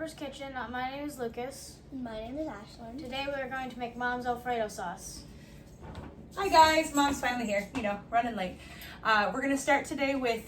Harper's Kitchen. My name is Lucas. My name is Ashlyn. Today we are going to make Mom's Alfredo sauce. Hi guys, Mom's finally here, running late. We're gonna start today with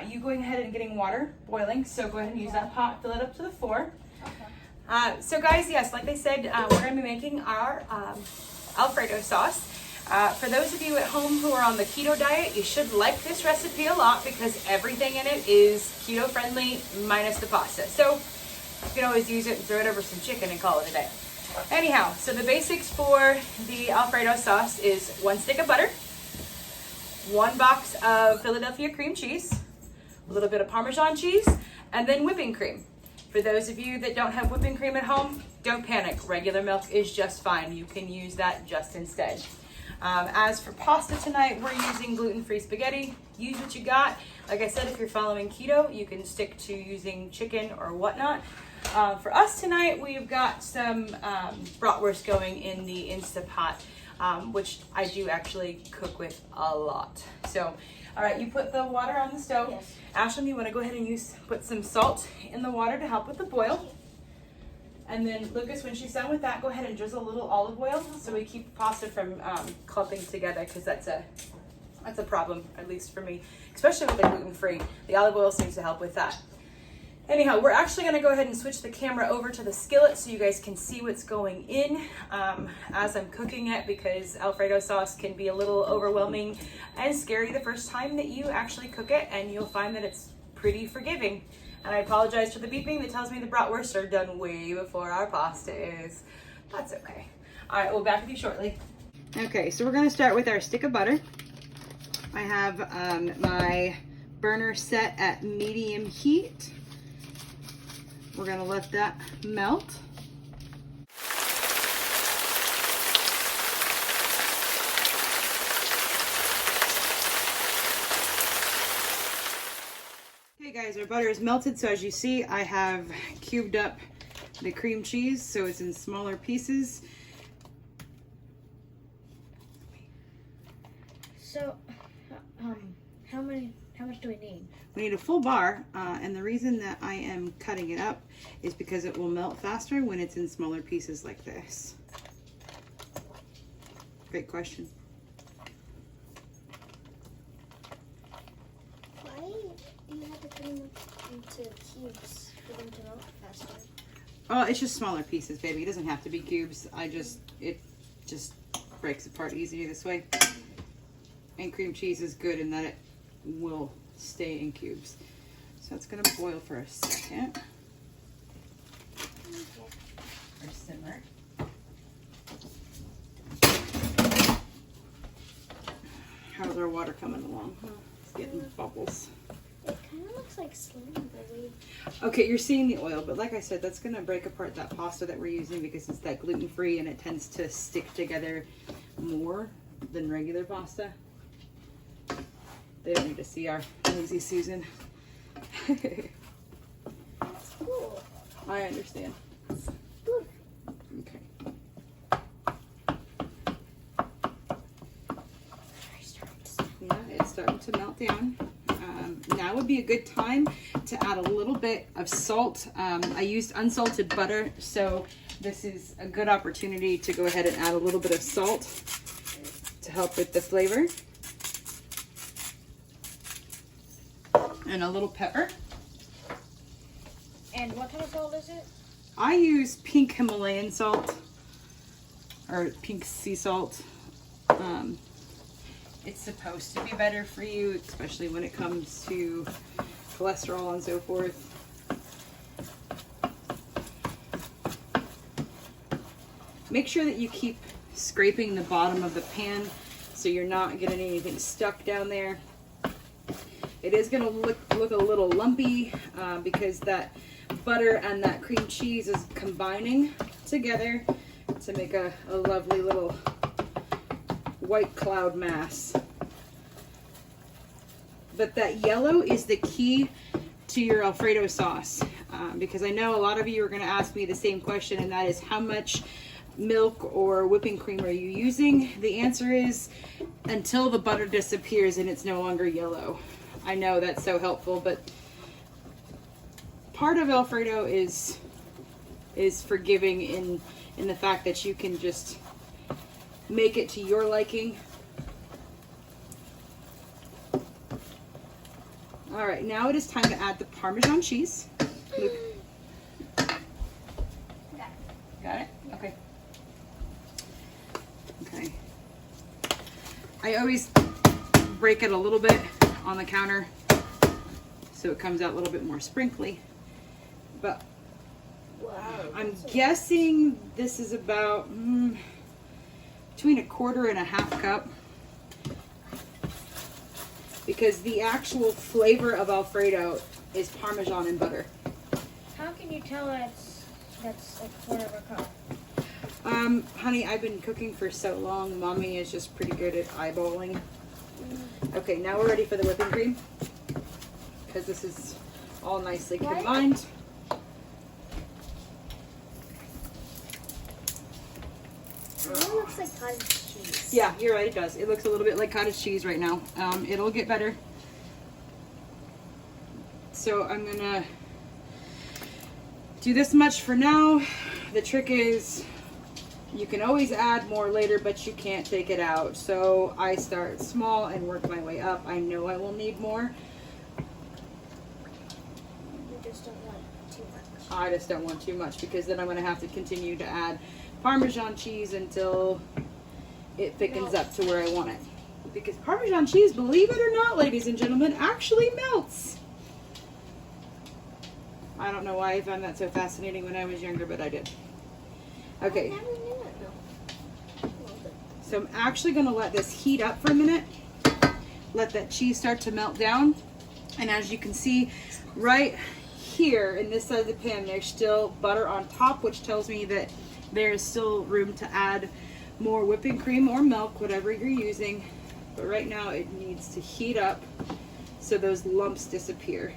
you going ahead and getting water boiling. So go ahead and use that pot, fill it up to the floor. Okay. So guys, yes, like I said, we're gonna be making our Alfredo sauce. For those of you at home who are on the keto diet, you should like this recipe a lot because everything in it is keto friendly minus the pasta. So you can always use it and throw it over some chicken and call it a day. Anyhow, so the basics for the Alfredo sauce is 1 stick of butter, 1 box of Philadelphia cream cheese, a little bit of Parmesan cheese, and then whipping cream. For those of you that don't have whipping cream at home, don't panic. Regular milk is just fine. You can use that just instead. As for pasta tonight, we're using gluten-free spaghetti. Use what you got. Like I said, if you're following keto, you can stick to using chicken or whatnot. For us tonight, we've got some bratwurst going in the Instapot, which I do actually cook with a lot. So, all right, you put the water on the stove. Yes. Ashlyn, you want to go ahead and put some salt in the water to help with the boil. And then Lucas, when she's done with that, go ahead and drizzle a little olive oil so we keep pasta from clumping together, because that's a problem, at least for me, especially with the gluten-free. The olive oil seems to help with that. Anyhow, we're actually going to go ahead and switch the camera over to the skillet so you guys can see what's going in as I'm cooking it, because Alfredo sauce can be a little overwhelming and scary the first time that you actually cook it, and you'll find that it's pretty forgiving. And I apologize for the beeping that tells me the bratwurst are done way before our pasta is. That's okay. All right, we'll be back with you shortly. Okay, so we're going to start with our stick of butter. I have my burner set at medium heat. We're going to let that melt. Okay guys, our butter is melted, so as you see, I have cubed up the cream cheese so it's in smaller pieces. So, how much do we need? We need a full bar, and the reason that I am cutting it up is because it will melt faster when it's in smaller pieces like this. Great question. Why do you have to put them into cubes for them to melt faster? Oh, it's just smaller pieces, baby. It doesn't have to be cubes. It just breaks apart easier this way. And cream cheese is good in that it will stay in cubes. So it's gonna boil for a second. Or simmer. How's our water coming along? It's getting bubbles. It kind of looks like slime, really. Okay, you're seeing the oil, but like I said, that's gonna break apart that pasta that we're using because it's that gluten-free and it tends to stick together more than regular pasta. They don't need to see our lazy Susan. That's cool. I understand. Ooh. Okay. Yeah, it's starting to melt down. Now would be a good time to add a little bit of salt. I used unsalted butter, so this is a good opportunity to go ahead and add a little bit of salt to help with the flavor. And a little pepper. And what kind of salt is it? I use pink Himalayan salt or pink sea salt. It's supposed to be better for you, especially when it comes to cholesterol and so forth. Make sure that you keep scraping the bottom of the pan so you're not getting anything stuck down there. It is going to look a little lumpy because that butter and that cream cheese is combining together to make a lovely little white cloud mass. But that yellow is the key to your Alfredo sauce because I know a lot of you are going to ask me the same question, and that is how much milk or whipping cream are you using? The answer is until the butter disappears and it's no longer yellow. I know that's so helpful, but part of Alfredo is is forgiving in the fact that you can just make it to your liking. All right, now it is time to add the Parmesan cheese. Luke. Got it? Okay. Okay. I always break it a little bit on the counter so it comes out a little bit more sprinkly. But I'm guessing this is about between 1/4 and 1/2 cup, because the actual flavor of Alfredo is Parmesan and butter. How can you tell that's a 1/4 cup? Honey, I've been cooking for so long. Mommy is just pretty good at eyeballing. Okay, now we're ready for the whipping cream, because this is all nicely combined. It really looks like cottage cheese. Yeah, you're right, it does. It looks a little bit like cottage cheese right now. It'll get better. So I'm gonna do this much for now. The trick is you can always add more later, but you can't take it out. So I start small and work my way up. I know I will need more. You just don't want too much. I just don't want too much, because then I'm gonna have to continue to add Parmesan cheese until it thickens up to where I want it. Because Parmesan cheese, believe it or not, ladies and gentlemen, actually melts. I don't know why I found that so fascinating when I was younger, but I did. Okay, I never knew it though. so I'm actually gonna let this heat up for a minute. Let that cheese start to melt down. And as you can see, right here in this side of the pan, there's still butter on top, which tells me that there is still room to add more whipping cream or milk, whatever you're using. But right now it needs to heat up so those lumps disappear.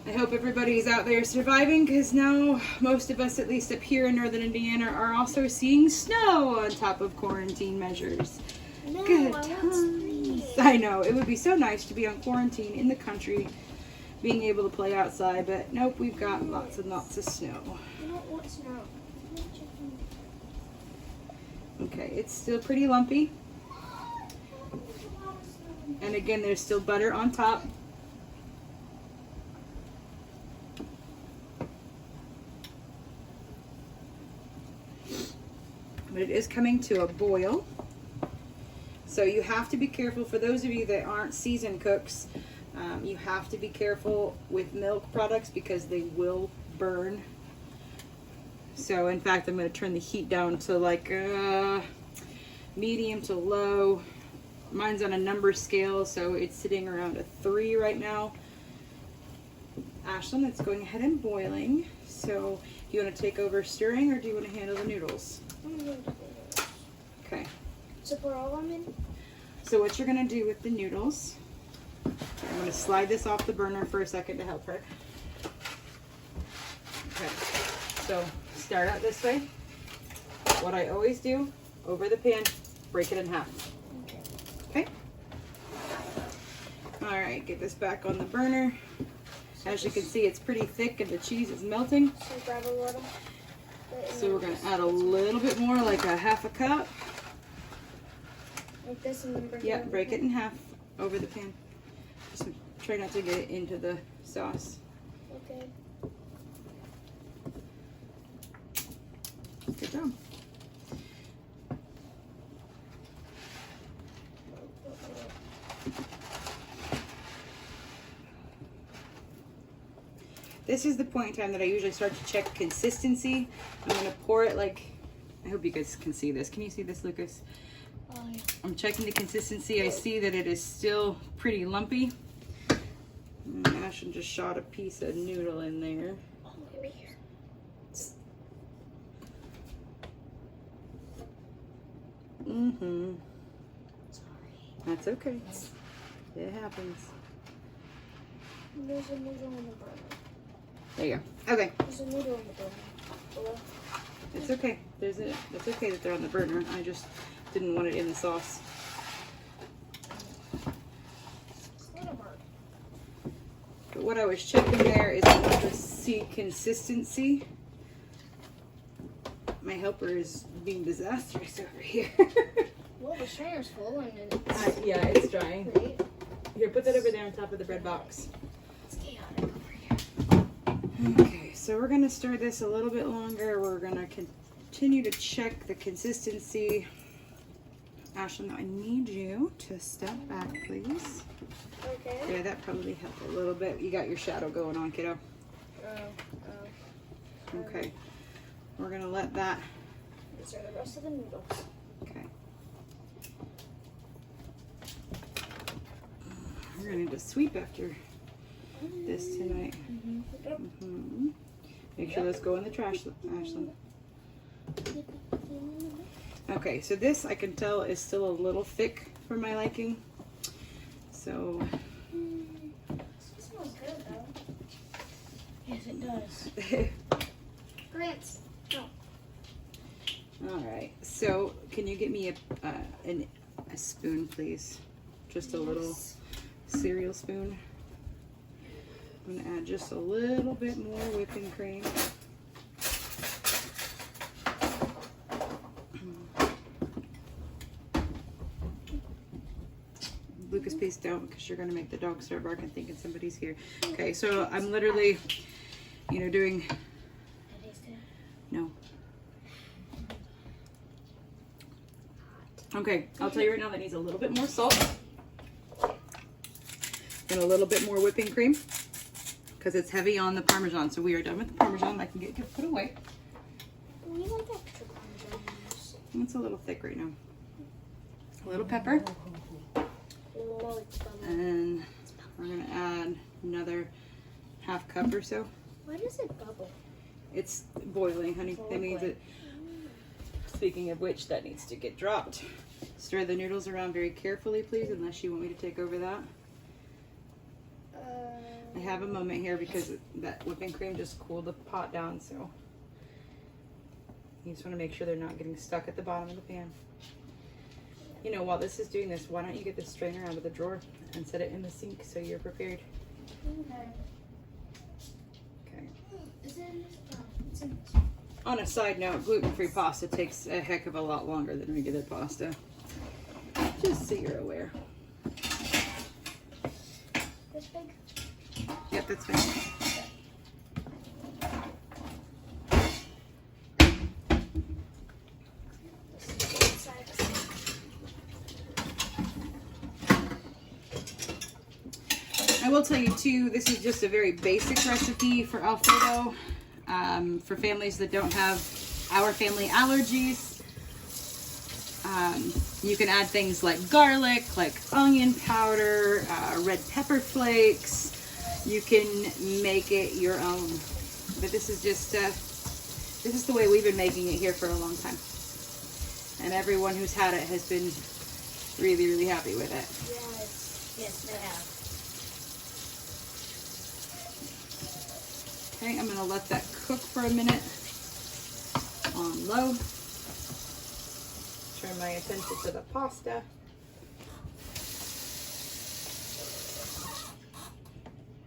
I hope everybody's out there surviving, because now most of us, at least up here in northern Indiana, are also seeing snow on top of quarantine measures. No, Good I want times. spring. I know, it would be so nice to be on quarantine in the country, being able to play outside, but nope, we've got lots and lots of snow. I don't want snow. I want chicken. Okay, it's still pretty lumpy. And again, there's still butter on top. But it is coming to a boil. So you have to be careful. For those of you that aren't seasoned cooks, you have to be careful with milk products because they will burn. So in fact, I'm going to turn the heat down to like medium to low. Mine's on a number scale, so it's sitting around a 3 right now. Ashlyn, it's going ahead and boiling. So do you want to take over stirring, or do you want to handle the noodles? I'm going to do this. Okay. So pour all of them in? So what you're going to do with the noodles, I'm going to slide this off the burner for a second to help her. Okay. So start out this way. What I always do, over the pan, break it in half. Okay? Alright, get this back on the burner. As you can see, it's pretty thick and the cheese is melting. So grab a little. So we're going to add a little bit more, like a 1/2 cup. Like this, and then break it. Yeah, break it in half over the pan. Just try not to get it into the sauce. Okay. Good job. This is the point in time that I usually start to check consistency. I'm going to pour it like, I hope you guys can see this. Can you see this, Lucas? Oh, yeah. I'm checking the consistency. I see that it is still pretty lumpy. I should just shot a piece of noodle in there. Oh, maybe here. Mm-hmm. Sorry. That's okay. It happens. There's a noodle in the burner. There you go. Okay. There's a noodle in the burner. Below. It's okay. It's okay that they're on the burner. I just didn't want it in the sauce. It's not a hard. But what I was checking there is I want to see consistency. My helper is being disastrous over here. Well, the strainer's full and it's Yeah, it's drying. great. Here, put that over there on top of the bread box. It's chaotic over here. Okay, so we're gonna stir this a little bit longer. We're gonna continue to check the consistency. Ashlyn, I need you to step back, please. Okay. Yeah, that probably helped a little bit. You got your shadow going on, kiddo. Okay. We're gonna let that. These are the rest of the noodles. Okay. We're gonna need to sweep after this tonight. Mm-hmm. Make sure those go in the trash, Ashlyn. Okay, so this I can tell is still a little thick for my liking. So. This smells good though. Yes, it does. Grants. No. All right. So, can you get me a spoon, please? Just a little cereal spoon. I'm gonna add just a little bit more whipping cream. Lucas, please don't, because you're gonna make the dog start barking thinking somebody's here. Okay, so I'm literally, doing. No. Okay, I'll tell you right now that needs a little bit more salt and a little bit more whipping cream because it's heavy on the Parmesan. So we are done with the Parmesan. I can get put away. We like extra Parmesan in this. It's a little thick right now. A little pepper. And we're going to add another half cup or so. Why does it bubble? It's boiling, honey. That means it. Speaking of which, that needs to get dropped. Stir the noodles around very carefully, please, unless you want me to take over that. I have a moment here because that whipping cream just cooled the pot down, so you just want to make sure they're not getting stuck at the bottom of the pan. While this is doing this, why don't you get the strainer out of the drawer and set it in the sink so you're prepared? Okay. Is it in this? Oh, it's in this. On a side note, gluten-free pasta takes a heck of a lot longer than regular pasta. Just so you're aware. This big? Yep, that's fine. I will tell you too, this is just a very basic recipe for Alfredo. For families that don't have our family allergies. You can add things like garlic, like onion powder, red pepper flakes. You can make it your own. But this is just, this is the way we've been making it here for a long time. And everyone who's had it has been really, really happy with it. Yes, they have. Okay, I'm going to let that cook for a minute on low. Turn my attention to the pasta.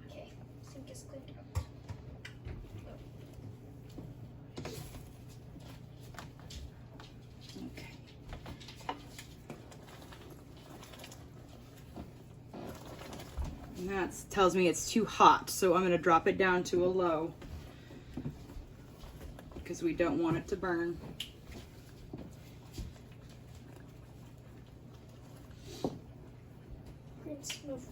Okay, sink is cleaned up. Okay. And that tells me it's too hot, so I'm going to drop it down to a low because we don't want it to burn. Let's move.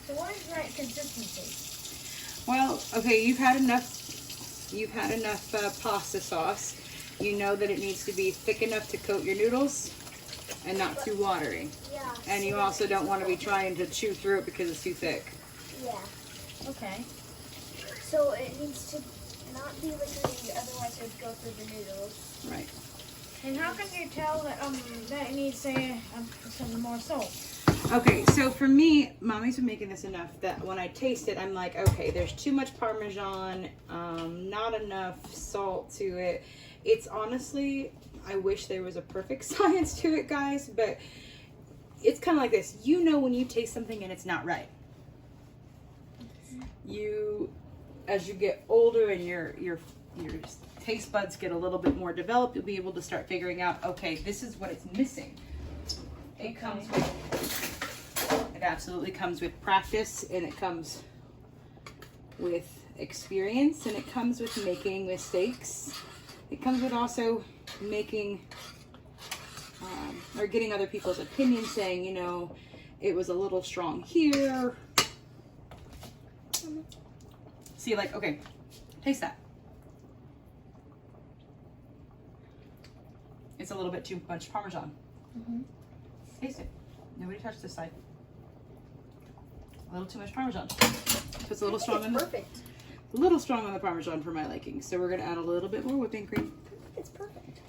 So what is the right consistency? Well, okay, you've had enough you've had enough pasta sauce. You know that it needs to be thick enough to coat your noodles and not too watery. Yeah. And you also don't want to be trying to chew through it because it's too thick. Yeah. Okay. So it needs to not be liquidy, otherwise it would go through the noodles. Right. And how can you tell that that it needs some more salt? Okay, so for me, Mommy's been making this enough that when I taste it, I'm like, okay, there's too much Parmesan, not enough salt to it. It's honestly, I wish there was a perfect science to it, guys, but it's kind of like this. You know when you taste something and it's not right. As you get older and your taste buds get a little bit more developed, you'll be able to start figuring out, okay, this is what it's missing. It absolutely comes with practice, and it comes with experience, and it comes with making mistakes. It comes with also making or getting other people's opinions, saying, you know, it was a little strong here. See, like, okay, taste that. It's a little bit too much Parmesan. Mm-hmm. Taste it. Nobody touch this side. A little too much Parmesan. So it's a little strong on the perfect. A little strong on the Parmesan for my liking. So we're gonna add a little bit more whipping cream. It's perfect.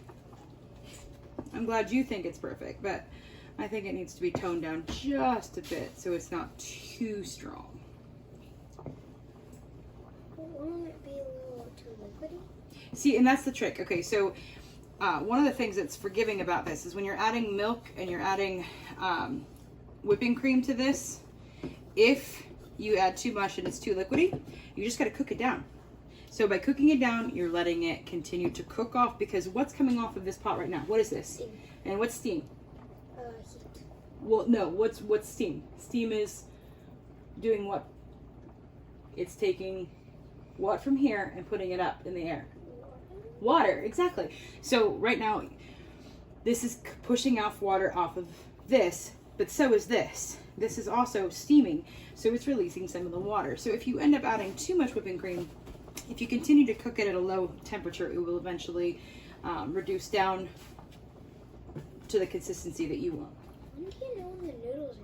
I'm glad you think it's perfect, but I think it needs to be toned down just a bit so it's not too strong. Won't it be a little too liquidy? See, and that's the trick. Okay, so one of the things that's forgiving about this is when you're adding milk and you're adding whipping cream to this, if you add too much and it's too liquidy, you just got to cook it down. So by cooking it down, you're letting it continue to cook off, because what's coming off of this pot right now? What is this? Steam. And what's steam? Heat. Well, no, what's steam? Steam is doing what? It's taking what from here and putting it up in the air? Water, exactly. So right now, this is pushing off water off of this, but so is this. This is also steaming, so it's releasing some of the water. So if you end up adding too much whipping cream, if you continue to cook it at a low temperature, it will eventually reduce down to the consistency that you want. When do you know when the noodles are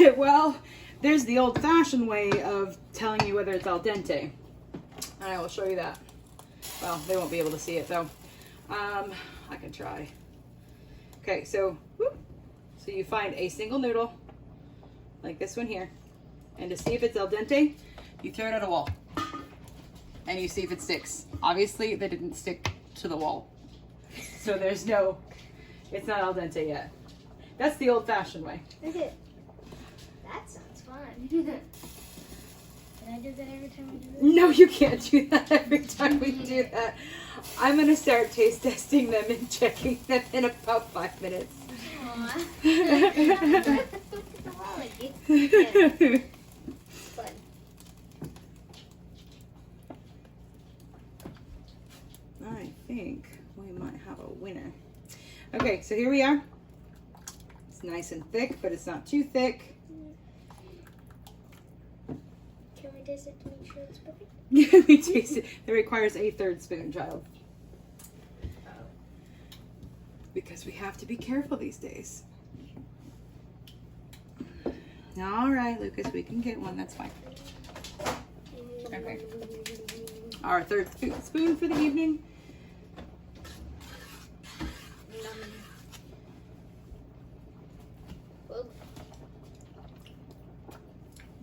done? Well, there's the old-fashioned way of telling you whether it's al dente. And I will show you that. Well, they won't be able to see it though. I can try. Okay, so whoop. So you find a single noodle, like this one here, and to see if it's al dente, you throw it at a wall, and you see if it sticks. Obviously, they didn't stick to the wall, so there's no, it's not al dente yet. That's the old-fashioned way. Okay. That sounds fun. Can I do that every time we do this? No, you can't do that every time we do that. I'm gonna start taste testing them and checking them in about 5 minutes. Aww. Yeah. Fun. I think we might have a winner. Okay, so here we are. It's nice and thick, but it's not too thick. Can we taste it to make sure it's perfect? We taste it. It requires a 3rd spoon, child. Because we have to be careful these days. All right, Lucas, we can get one. That's fine. Okay. Our 3rd spoon for the evening.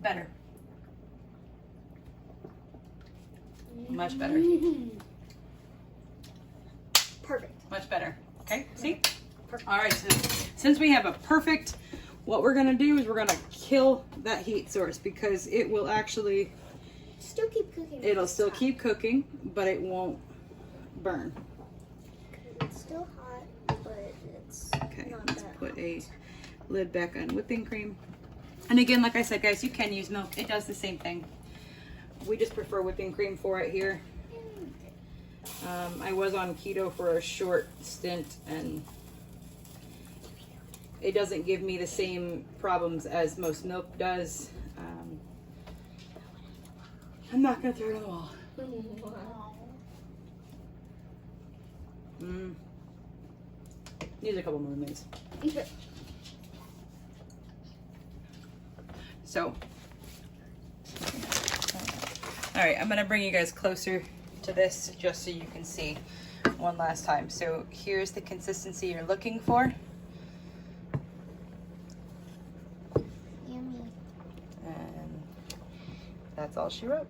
Better. Much better. Perfect. Much better. Okay, see? Perfect. All right, so since we have a perfect, what we're gonna do is we're gonna kill that heat source, because it will actually, Still keep cooking. it'll still keep cooking, but it won't burn. It's still hot, but it's Okay, not let's that put hot. a lid back on whipping cream. And again, like I said, guys, you can use milk. It does the same thing. We just prefer whipping cream for it here. I was on keto for a short stint, and it doesn't give me the same problems as most milk does. I'm not gonna throw it on the wall. Needs a couple more minutes. So, all right, I'm gonna bring you guys closer to this just so you can see one last time. So here's the consistency you're looking for. Yummy. And that's all she wrote.